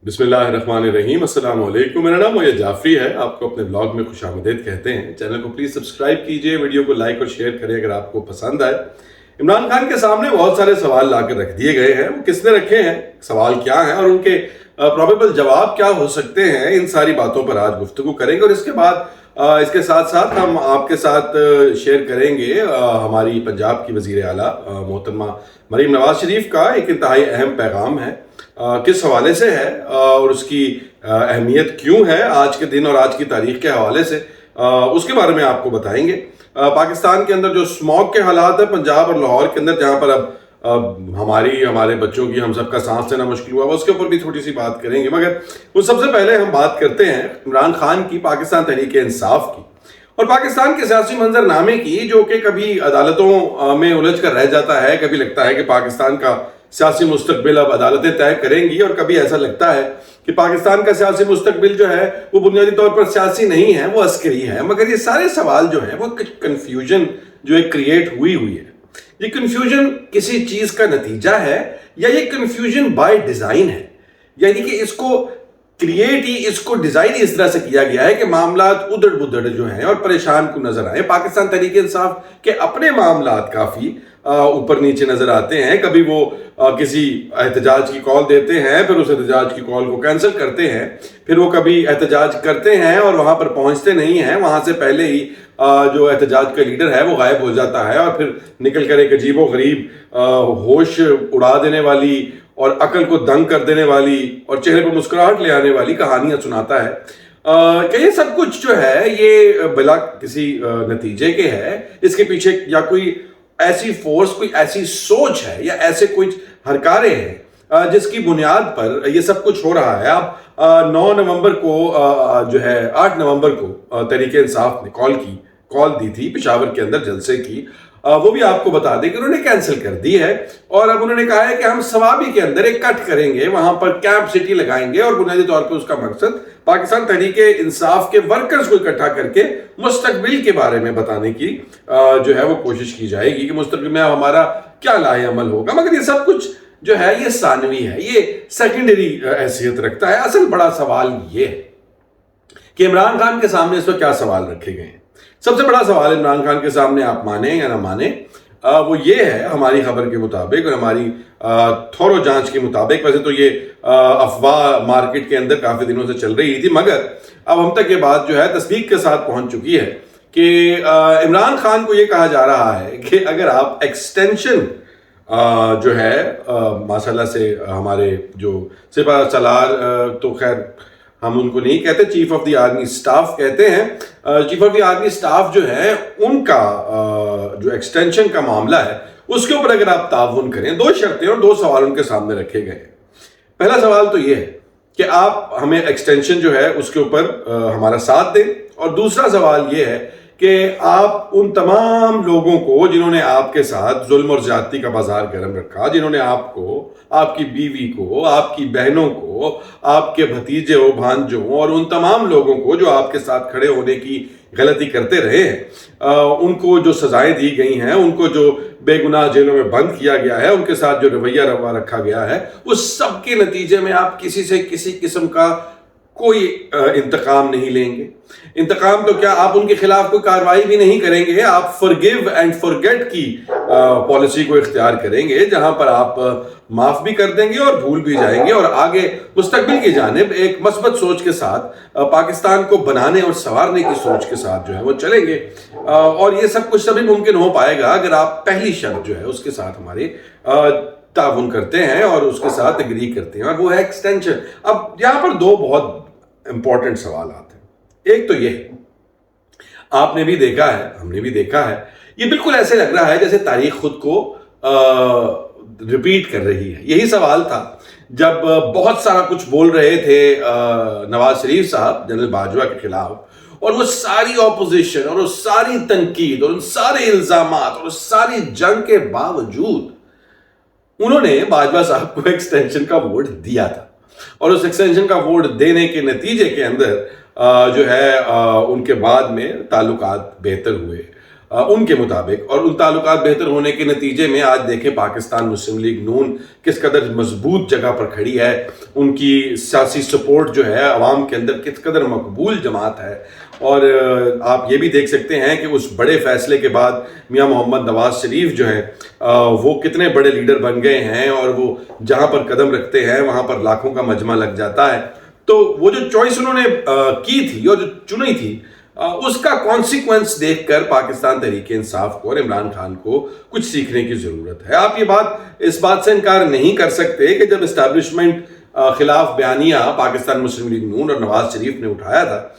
बिस्मिल्लाहिर्रहमानिर्रहीम। अस्सलाम वालेकुम। मेरा नाम मोयद जाफरी है। आपको अपने ब्लॉग में खुशामदीद कहते हैं। चैनल को प्लीज़ सब्सक्राइब कीजिए, वीडियो को लाइक और शेयर करें अगर आपको पसंद आए। इमरान खान के सामने बहुत सारे सवाल लाकर रख दिए गए हैं। वो किसने रखे हैं, सवाल क्या हैं और उनके प्रोबेबल जवाब क्या हो सकते हैं, इन सारी बातों पर आज गुफ्तगू करेंगे। और इसके बाद इसके साथ साथ हम आपके साथ शेयर करेंगे हमारी पंजाब की वज़ीर आला मोहतरमा मरीम नवाज शरीफ का एक इंतहाई अहम पैगाम है। किस हवाले से है और उसकी अहमियत क्यों है आज के दिन और आज की तारीख के हवाले से, उसके बारे में आपको बताएंगे। पाकिस्तान के अंदर जो स्मॉग के हालात है पंजाब और लाहौर के अंदर, जहाँ पर अब हमारे बच्चों की, हम सबका सांस लेना मुश्किल हुआ, उसके ऊपर भी थोड़ी सी बात करेंगे। मगर वो सबसे पहले हम बात करते हैं इमरान खान की, पाकिस्तान तहरीक इंसाफ की और पाकिस्तान के सियासी मंजरनामे की, जो कि कभी अदालतों में उलझ कर रह जाता है। कभी लगता है कि पाकिस्तान का सियासी मुस्तकबिल अब अदालतें तय करेंगी और कभी ऐसा लगता है कि पाकिस्तान का सियासी मुस्तकबिल जो है वो बुनियादी तौर पर सियासी नहीं है, वो अस्करी है। मगर ये सारे सवाल जो है वो कन्फ्यूजन जो एक क्रिएट हुई है, ये कन्फ्यूजन किसी चीज का नतीजा है या ये कन्फ्यूजन बाय डिजाइन है? यानी कि इसको डिजाइन इस तरह से किया गया है कि मामलात उधड़ बुधड़ जो हैं और परेशान को नजर आए। पाकिस्तान तहरीक इंसाफ के अपने मामलात काफी ऊपर नीचे नजर आते हैं। कभी वो किसी एहतजाज की कॉल देते हैं, फिर उस एहतजाज की कॉल को कैंसिल करते हैं, फिर वो कभी एहतजाज करते हैं और वहां पर पहुंचते नहीं हैं, वहां से पहले ही जो एहतजाज का लीडर है वो गायब हो जाता है और फिर निकल कर एक अजीबो गरीब होश उड़ा देने वाली और अकल को दंग कर देने वाली और चेहरे पर मुस्कुराहट ले आने वाली कहानियां सुनाता है। कि ये सब कुछ जो है ये बिला किसी नतीजे के है। इसके पीछे या कोई ऐसी फोर्स, कोई ऐसी सोच है या ऐसे कुछ हरकारे हैं जिसकी बुनियाद पर ये सब कुछ हो रहा है। अब 9 नवंबर को जो है 8 नवंबर को तहरीक इंसाफ ने कॉल दी थी पेशावर के अंदर जलसे की। वो भी आपको बता दें कि उन्होंने कैंसिल कर दी है और अब उन्होंने कहा है कि हम सवाबी के अंदर एक कट करेंगे, वहां पर कैंप सिटी लगाएंगे और बुनियादी तौर पर उसका मकसद पाकिस्तान तहरीक इंसाफ के वर्कर्स को इकट्ठा करके मुस्तकबिल के बारे में बताने की जो है वो कोशिश की जाएगी कि मुस्तकबिल में हमारा क्या लाहे अमल होगा। मगर ये सब कुछ जो है ये सानवी है, ये सेकेंडरी हैसियत रखता है। असल बड़ा सवाल ये है कि इमरान खान के सामने इस वक्त क्या सवाल रखे गए हैं। सबसे बड़ा सवाल इमरान खान के सामने, आप माने या ना माने, वो ये है हमारी खबर के मुताबिक और हमारी थोरो जांच के मुताबिक। वैसे तो ये अफवाह मार्केट के अंदर काफी दिनों से चल रही थी, मगर अब हम तक ये बात जो है तस्दीक के साथ पहुंच चुकी है कि इमरान खान को ये कहा जा रहा है कि अगर आप एक्सटेंशन जो है माशाल्लाह से हमारे जो सिपा सलार, तो खैर हम उनको नहीं कहते, chief of the army staff कहते हैं। Chief of the army staff जो है उनका जो एक्सटेंशन का मामला है उसके ऊपर अगर आप ताउन करें, 2 शर्तें और 2 सवाल उनके सामने रखे गए हैं। पहला सवाल तो ये है कि आप हमें एक्सटेंशन जो है उसके ऊपर हमारा साथ दें, और दूसरा सवाल ये है कि आप उन तमाम लोगों को जिन्होंने आपके साथ जुल्म और ज्यादती का बाजार गर्म रखा, जिन्होंने आपको, आपकी बीवी को, आपकी बहनों को, आपके भतीजे और भांजों और उन तमाम लोगों को जो आपके साथ खड़े होने की गलती करते रहे हैं, उनको जो सजाएं दी गई हैं, उनको जो बेगुनाह जेलों में बंद किया गया है, उनके साथ जो रवैया रखा गया है, उस सब के नतीजे में आप किसी से किसी किस्म का कोई इंतकाम नहीं लेंगे। इंतकाम तो क्या, आप उनके खिलाफ कोई कार्रवाई भी नहीं करेंगे। आप फॉरगिव एंड फॉरगेट की पॉलिसी को इख्तियार करेंगे, जहां पर आप माफ भी कर देंगे और भूल भी जाएंगे और आगे मुस्तकबिल की जानिब एक मस्बत सोच के साथ पाकिस्तान को बनाने और संवारने की सोच के साथ जो है वो चलेंगे। और ये सब कुछ तभी मुमकिन हो पाएगा अगर आप पहली शर्त जो है उसके साथ हमारे ताउन करते हैं और उसके साथ एग्री करते हैं, और वो है एक्सटेंशन। अब यहां पर 2 बहुत इंपॉर्टेंट सवाल आते हैं। एक तो ये, आपने भी देखा है, हमने भी देखा है, ये बिल्कुल ऐसे लग रहा है जैसे तारीख खुद को रिपीट कर रही है। यही सवाल था जब बहुत सारा कुछ बोल रहे थे नवाज शरीफ साहब जनरल बाजवा के खिलाफ, और वो सारी ऑपोजिशन और वो सारी तनकीद और उन सारे इल्जामात और उस सारी जंग के बावजूद उन्होंने बाजवा साहब को एक्सटेंशन का वोट दिया था। और उस एक्सटेंशन का वोट देने के नतीजे के अंदर जो है उनके बाद में ताल्लुकात बेहतर हुए। उनके मुताबिक, और उन ताल्लुकात बेहतर होने के नतीजे में आज देखें पाकिस्तान मुस्लिम लीग नून किस कदर मजबूत जगह पर खड़ी है, उनकी सियासी सपोर्ट जो है अवाम के अंदर किस कदर मकबूल जमात है। और आप ये भी देख सकते हैं कि उस बड़े फैसले के बाद मियां मोहम्मद नवाज शरीफ जो है वो कितने बड़े लीडर बन गए हैं, और वो जहां पर कदम रखते हैं वहां पर लाखों का मजमा लग जाता है। तो वो जो चॉइस उन्होंने की थी और जो चुनी थी, उसका कॉन्सिक्वेंस देखकर पाकिस्तान तहरीक इंसाफ को और इमरान खान को कुछ सीखने की जरूरत है। आप इस बात से इनकार नहीं कर सकते कि जब एस्टैब्लिशमेंट खिलाफ बयानिया पाकिस्तान मुस्लिम लीग नून और नवाज शरीफ ने उठाया था,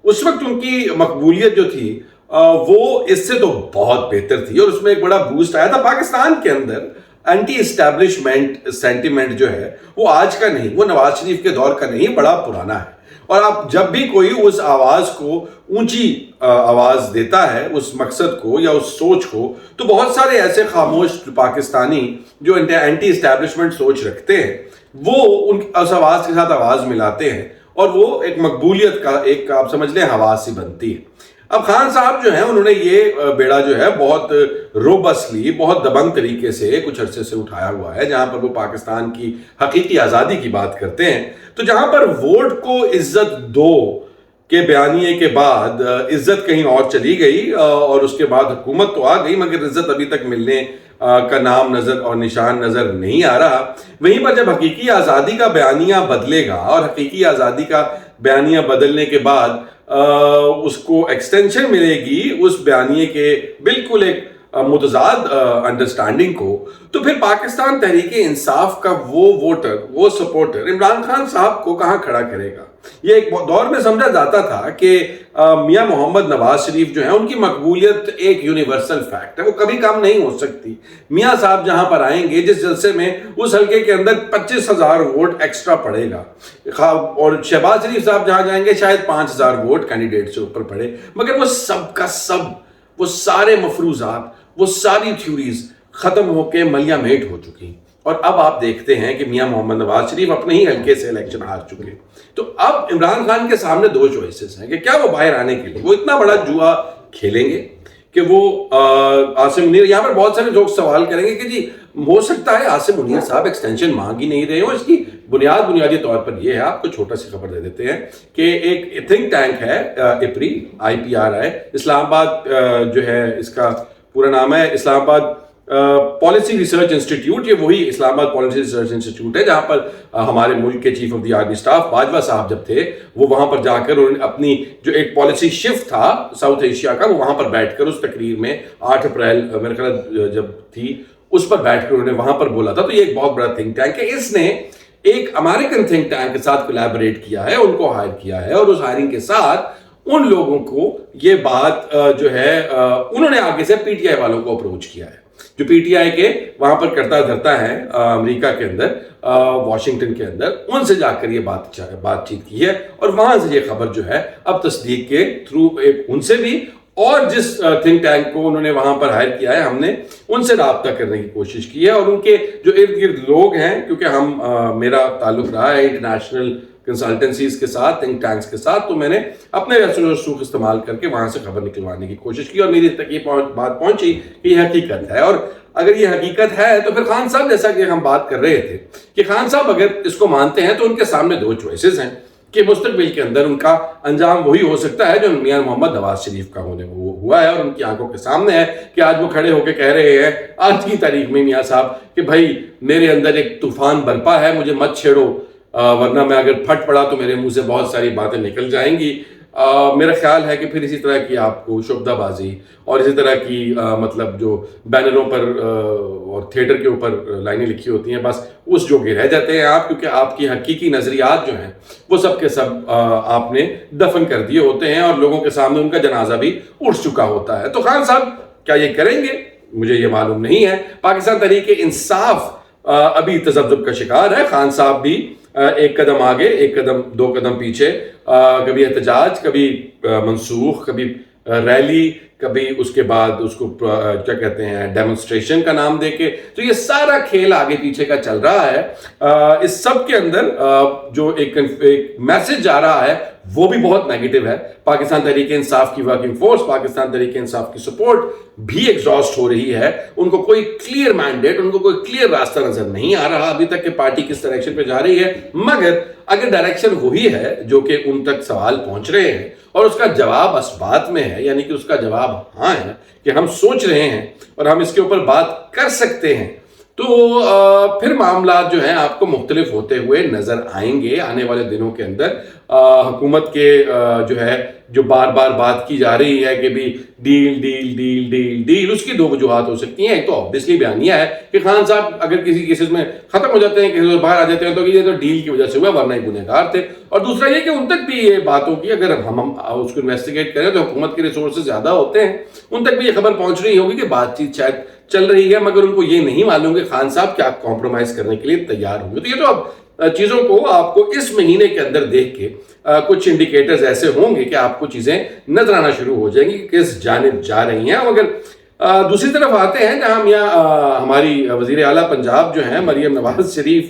उस वक्त उनकी मकबूलियत जो थी वो इससे तो बहुत बेहतर थी, और उसमें एक बड़ा बूस्ट आया था। पाकिस्तान के अंदर एंटी एस्टैब्लिशमेंट सेंटिमेंट जो है वो आज का नहीं, वो नवाज शरीफ के दौर का नहीं, बड़ा पुराना है। और आप जब भी कोई उस आवाज को ऊंची आवाज देता है, उस मकसद को या उस सोच को, तो बहुत सारे ऐसे खामोश पाकिस्तानी जो एंटी एस्टैब्लिशमेंट सोच रखते हैं वो उस आवाज के साथ आवाज मिलाते हैं, और वो एक मकबूलियत का एक आप समझ लें हवा सी बनती है। अब खान साहब जो हैं उन्होंने ये बेड़ा जो है बहुत रोबस्टली, बहुत दबंग तरीके से कुछ अरसे से उठाया हुआ है, जहां पर वो पाकिस्तान की हकीकी आज़ादी की बात करते हैं। तो जहां पर वोट को इज्जत दो के बयानिए के बाद इज्जत कहीं और चली गई, और उसके बाद हुकूमत तो आ गई, मगर इज्जत अभी तक मिलने का नाम नजर और निशान नजर नहीं आ रहा। वहीं पर जब हकीकी आज़ादी का बयानिया बदलेगा, और हकीकी आज़ादी का बयानिया बदलने के बाद उसको एक्सटेंशन मिलेगी उस बयानिए के बिल्कुल एक मुतजाद अंडरस्टैंडिंग को, तो फिर पाकिस्तान तहरीक इंसाफ का वो वोटर, वो सपोर्टर इमरान खान साहब को कहां खड़ा करेगा। ये एक दौर में समझा जाता था कि मियां मोहम्मद नवाज शरीफ जो है उनकी मकबूलियत एक यूनिवर्सल फैक्ट है, वो कभी कम नहीं हो सकती। मियां साहब जहां पर आएंगे, जिस जलसे में उस हल्के के अंदर 25,000 वोट एक्स्ट्रा पड़ेगा, और शहबाज शरीफ साहब जहां जाएंगे शायद 5,000 वोट कैंडिडेट से ऊपर पड़े, मगर वो सब का सब, वो सारे मफरूजात, वो सारी थ्योरीज खत्म होके मलियामेट हो चुकी। और अब आप देखते हैं कि मियां मोहम्मद नवाज शरीफ अपने ही हल्के से इलेक्शन हार चुके। तो अब इमरान खान के सामने दो चॉइसेस हैं कि क्या वो बाहर आने के लिए वो इतना बड़ा जुआ खेलेंगे कि वो आसिम मुनीर, यहां पर बहुत सारे लोग सवाल करेंगे कि जी हो सकता है आसिम मुनीर साहब एक्सटेंशन मांग ही नहीं रहे हो। इसकी बुनियादी तौर पर यह है, आपको छोटा सी खबर दे देते हैं कि एक थिंक टैंक है इपरी IPRI, इस्लामाबाद जो है, इसका पूरा नाम है इस्लामाबाद पॉलिसी रिसर्च इंस्टीट्यूट। ये वही इस्लामाबाद पॉलिसी रिसर्च इंस्टीट्यूट है जहां पर हमारे मुल्क के chief of the army staff Bajwa साहब जब थे, वो वहां पर जाकर उन्होंने अपनी जो एक पॉलिसी शिफ्ट था साउथ एशिया का, वो वहां पर बैठकर उस तकरीर में 8 अप्रैल मेरे ख्याल जब थी, उस पर बैठकर उन्होंने वहां पर बोला था। तो ये एक बहुत बड़ा थिंक टैंक है, इसने एक अमेरिकन थिंक टैंक के साथ कोलैबोरेट किया है, उनको हायर किया है, और उस हायरिंग के साथ उन लोगों को ये बात जो है उन्होंने आगे से PTI वालों को अप्रोच किया है, जो PTI के वहां पर करता धरता है अमेरिका के अंदर, वॉशिंगटन के अंदर, उनसे जाकर ये बातचीत की है, और वहां से ये खबर जो है अब तस्दीक के थ्रू एक उनसे भी, और जिस थिंक टैंक को उन्होंने वहां पर हायर किया है हमने उनसे राब्ता करने की कोशिश की है, और उनके जो इर्द गिर्द लोग हैं, क्योंकि मेरा ताल्लुक रहा है इंटरनेशनल कंसल्टेंसीज के साथ, थिंक टैंक्स के साथ, तो मैंने अपने रसूख इस्तेमाल करके वहां से खबर निकलवाने की कोशिश की, और मेरी तक ये बात पहुंची कि यह हकीकत है। और अगर ये हकीकत है तो फिर खान साहब, जैसा कि हम बात कर रहे थे कि खान साहब अगर इसको मानते हैं तो उनके सामने दो चॉइसेस हैं कि मुस्तकबिल के अंदर उनका अंजाम वही हो सकता है जो मियां मोहम्मद नवाज शरीफ का होने हुआ है, और उनकी आंखों के सामने है कि आज वो खड़े होकर कह रहे हैं आज की तारीख में मियां साहब कि भाई मेरे अंदर एक तूफान बरपा है, मुझे मत छेड़ो, वरना मैं अगर फट पड़ा तो मेरे मुंह से बहुत सारी बातें निकल जाएंगी। मेरा ख्याल है कि फिर इसी तरह की आपको शुभदाबाजी और इसी तरह की मतलब जो बैनरों पर और थिएटर के ऊपर लाइनें लिखी होती हैं, बस उस जोगे रह जाते हैं आप, क्योंकि आपकी हकीकी नजरियात जो हैं वो सब के सब आपने दफन कर दिए होते हैं, और लोगों के सामने उनका जनाजा भी उठ चुका होता है। तो खान साहब क्या ये करेंगे, मुझे ये मालूम नहीं है। पाकिस्तान तहरीक इंसाफ अभी तजब्जुब का शिकार है, खान साहब भी एक कदम आगे, एक कदम, दो कदम पीछे, कभी एहतजाज, कभी मनसूख, कभी रैली, कभी उसके बाद उसको क्या कहते हैं डेमोन्स्ट्रेशन का नाम देके। तो ये सारा खेल आगे पीछे का चल रहा है। इस सब के अंदर जो एक मैसेज जा रहा है وہ بھی بہت نیگیٹو ہے. پاکستان تحریک انصاف کی ورکنگ فورس, پاکستان تحریک انصاف کی سپورٹ بھی ایگزاسٹ ہو رہی ہے. ان کو کوئی کلیئر مینڈیٹ, ان کو کوئی کلیئر راستہ نظر نہیں آ رہا ابھی تک کہ پارٹی کس ڈائریکشن پہ جا رہی ہے. مگر اگر ڈائریکشن وہی ہے جو کہ ان تک سوال پہنچ رہے ہیں اور اس کا جواب اسبات میں ہے, یعنی کہ اس کا جواب ہاں ہے کہ ہم سوچ رہے ہیں اور ہم اس کے اوپر بات کر سکتے ہیں, تو پھر معاملات جو ہیں آپ کو مختلف ہوتے ہوئے نظر آئیں گے آنے والے دنوں کے اندر. حکومت کے جو ہے جو بار بار بات کی جا رہی ہے کہ بھی deal deal deal deal deal, اس کی دو وجوہات ہو سکتی ہیں. ایک تو آبویسلی بیانیہ ہے کہ خان صاحب اگر کسی کیسز میں ختم ہو جاتے ہیں, کسی باہر آ جاتے ہیں, تو یہ تو ڈیل کی وجہ سے ہوا, ورنہ ہی گنہگار تھے. اور دوسرا یہ کہ ان تک بھی یہ باتوں کی اگر ہم اس کو انویسٹیگیٹ کریں تو حکومت کے ریسورسز زیادہ ہوتے ہیں, ان تک بھی یہ خبر پہنچ رہی ہوگی کہ بات چیت شاید چل رہی ہے, مگر ان کو یہ نہیں معلوم کہ خان صاحب کیا کمپرومائز کرنے کے لیے تیار ہوں گے. تو یہ تو اب چیزوں کو آپ کو اس مہینے کے اندر دیکھ کے کچھ انڈیکیٹرز ایسے ہوں گے کہ آپ کو چیزیں نظر آنا شروع ہو جائیں گی کہ کس جانب جا رہی ہیں. مگر دوسری طرف آتے ہیں جہاں ہماری وزیر اعلیٰ پنجاب جو ہیں مریم نواز شریف,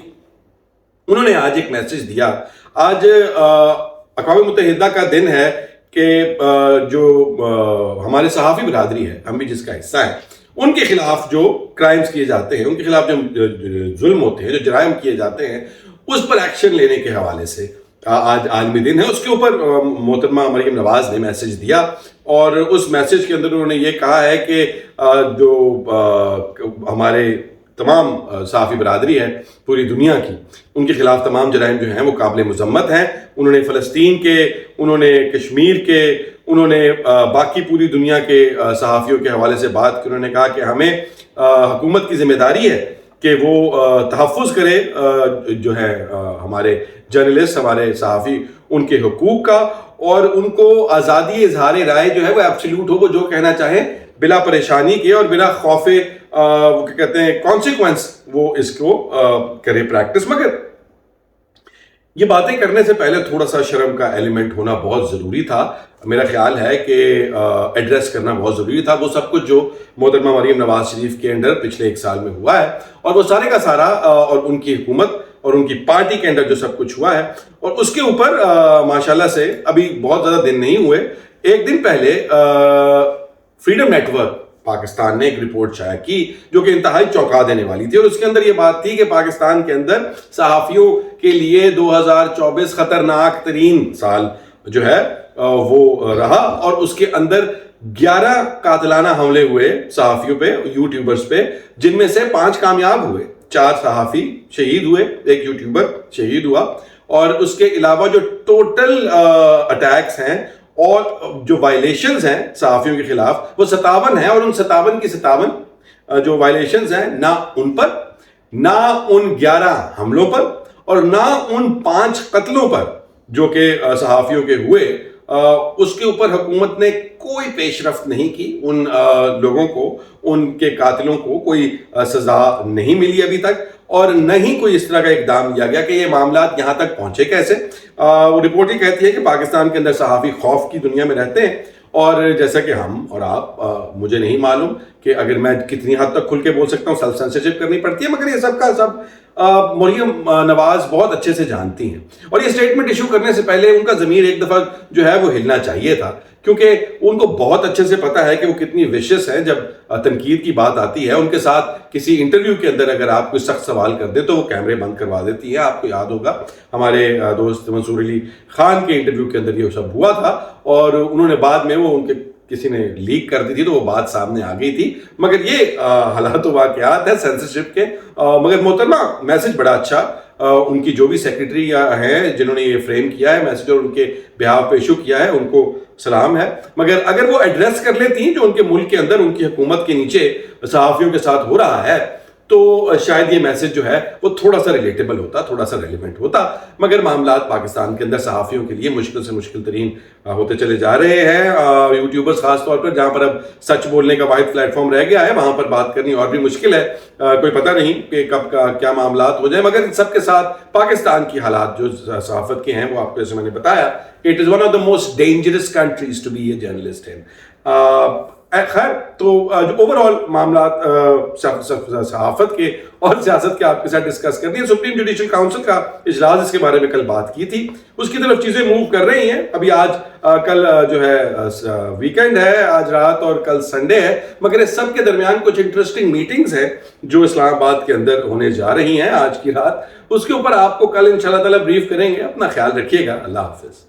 انہوں نے آج ایک میسج دیا. آج اقوام متحدہ کا دن ہے کہ جو ہمارے صحافی برادری ہے, ہم بھی جس کا حصہ ہیں, ان کے خلاف جو کرائمز کیے جاتے ہیں, ان کے خلاف جو ظلم ہوتے ہیں, جو جرائم کیے جاتے ہیں, اس پر ایکشن لینے کے حوالے سے آج عالمی دن ہے. اس کے اوپر محترمہ مریم نواز نے میسج دیا اور اس میسج کے اندر انہوں نے یہ کہا ہے کہ جو ہمارے تمام صحافی برادری ہے پوری دنیا کی, ان کے خلاف تمام جرائم جو ہیں وہ قابل مذمت ہیں. انہوں نے فلسطین کے, انہوں نے کشمیر کے, انہوں نے باقی پوری دنیا کے صحافیوں کے حوالے سے بات کی. انہوں نے کہا کہ ہمیں حکومت کی ذمہ داری ہے کہ وہ تحفظ کرے جو ہے ہمارے جرنلسٹ, ہمارے صحافی, ان کے حقوق کا, اور ان کو آزادی اظہار رائے جو ہے وہ ایبسلیوٹ ہو, وہ جو کہنا چاہیں بلا پریشانی کے اور بلا خوف وہ کیا کہتے ہیں کانسیکوینس وہ اس کو کرے پریکٹس. مگر یہ باتیں کرنے سے پہلے تھوڑا سا شرم کا ایلیمنٹ ہونا بہت ضروری تھا. میرا خیال ہے کہ ایڈریس کرنا بہت ضروری تھا وہ سب کچھ جو محترمہ مریم نواز شریف کے انڈر پچھلے ایک سال میں ہوا ہے, اور وہ سارے کا سارا اور ان کی حکومت اور ان کی پارٹی کے انڈر جو سب کچھ ہوا ہے. اور اس کے اوپر ماشاءاللہ سے ابھی بہت زیادہ دن نہیں ہوئے, ایک دن پہلے فریڈم نیٹ ورک پاکستان نے ایک رپورٹ شائع کی جو کہ انتہائی چونکا دینے والی تھی, اور اس کے اندر یہ بات تھی کہ پاکستان کے اندر صحافیوں کے لیے 2024 خطرناک ترین سال جو ہے وہ رہا, اور اس کے اندر 11 قاتلانہ حملے ہوئے صحافیوں پہ, یوٹیوبرز پہ, جن میں سے 5 کامیاب ہوئے, 4 صحافی شہید ہوئے, ایک یوٹیوبر شہید ہوا, اور اس کے علاوہ جو ٹوٹل اٹیکس ہیں اور جو وائلیشنز ہیں صحافیوں کے خلاف وہ 57 ہیں, اور ان 57 کی 57 جو وائلیشنز ہیں نہ ان پر, نہ ان 11 حملوں پر, اور نہ ان 5 قتلوں پر جو کہ صحافیوں کے ہوئے, اس کے اوپر حکومت نے کوئی پیش رفت نہیں کی. ان لوگوں کو, ان کے قاتلوں کو کوئی سزا نہیں ملی ابھی تک, اور نہ ہی کوئی اس طرح کا اقدام لیا گیا کہ یہ معاملات یہاں تک پہنچے کیسے. وہ رپورٹ ہی کہتی ہے کہ پاکستان کے اندر صحافی خوف کی دنیا میں رہتے ہیں, اور جیسا کہ ہم اور آپ, مجھے نہیں معلوم کہ اگر میں کتنی حد تک کھل کے بول سکتا ہوں, سیلف سینسرشپ کرنی پڑتی ہے, مگر یہ سب کا سب مریم نواز بہت اچھے سے جانتی ہیں. اور یہ سٹیٹمنٹ ایشو کرنے سے پہلے ان کا ضمیر ایک دفعہ جو ہے وہ ہلنا چاہیے تھا, کیونکہ ان کو بہت اچھے سے پتا ہے کہ وہ کتنی ویشس ہیں جب تنقید کی بات آتی ہے. ان کے ساتھ کسی انٹرویو کے اندر اگر آپ کوئی سخت سوال کر دیں تو وہ کیمرے بند کروا دیتی ہیں. آپ کو یاد ہوگا ہمارے دوست منصور علی خان کے انٹرویو کے اندر یہ سب ہوا تھا, اور انہوں نے بعد میں وہ ان کے کسی نے لیک کر دی تھی تو وہ بات سامنے آ گئی تھی. مگر یہ حالات و واقعات ہیں سینسرشپ کے. مگر محترمہ میسج بڑا اچھا, ان کی جو بھی سیکرٹری ہیں جنہوں نے یہ فریم کیا ہے میسج اور ان کے بہاف پہ ایشو کیا ہے, ان کو سلام ہے. مگر اگر وہ ایڈریس کر لیتی ہیں جو ان کے ملک کے اندر ان کی حکومت کے نیچے صحافیوں کے ساتھ ہو رہا ہے, تو شاید یہ میسج جو ہے وہ تھوڑا سا ریلیٹیبل ہوتا, تھوڑا سا ریلیونٹ ہوتا. مگر معاملات پاکستان کے اندر صحافیوں کے لیے مشکل سے مشکل ترین ہوتے چلے جا رہے ہیں. یوٹیوبرز خاص طور پر, جہاں پر اب سچ بولنے کا واحد پلیٹ فارم رہ گیا ہے, وہاں پر بات کرنی اور بھی مشکل ہے. کوئی پتہ نہیں کہ کب کا کیا معاملات ہو جائیں. مگر ان سب کے ساتھ پاکستان کی حالات جو صحافت کے ہیں وہ آپ کو جیسے میں نے بتایا, it is one of the most dangerous countries to be a journalist in. خیر تو جو اوور آل معاملات صحافت کے اور سیاست کے آپ کے ساتھ ڈسکس کر دیے. سپریم جوڈیشل کاؤنسل کا اجلاس اس کے بارے میں کل بات کی تھی, اس کی طرف چیزیں موو کر رہی ہیں. ابھی آج کل جو ہے ویکینڈ ہے, آج رات اور کل سنڈے ہے, مگر اس سب کے درمیان کچھ انٹرسٹنگ میٹنگز ہیں جو اسلام آباد کے اندر ہونے جا رہی ہیں آج کی رات. اس کے اوپر آپ کو کل انشاءاللہ تعالیٰ بریف کریں گے. اپنا خیال رکھیے گا. اللہ حافظ.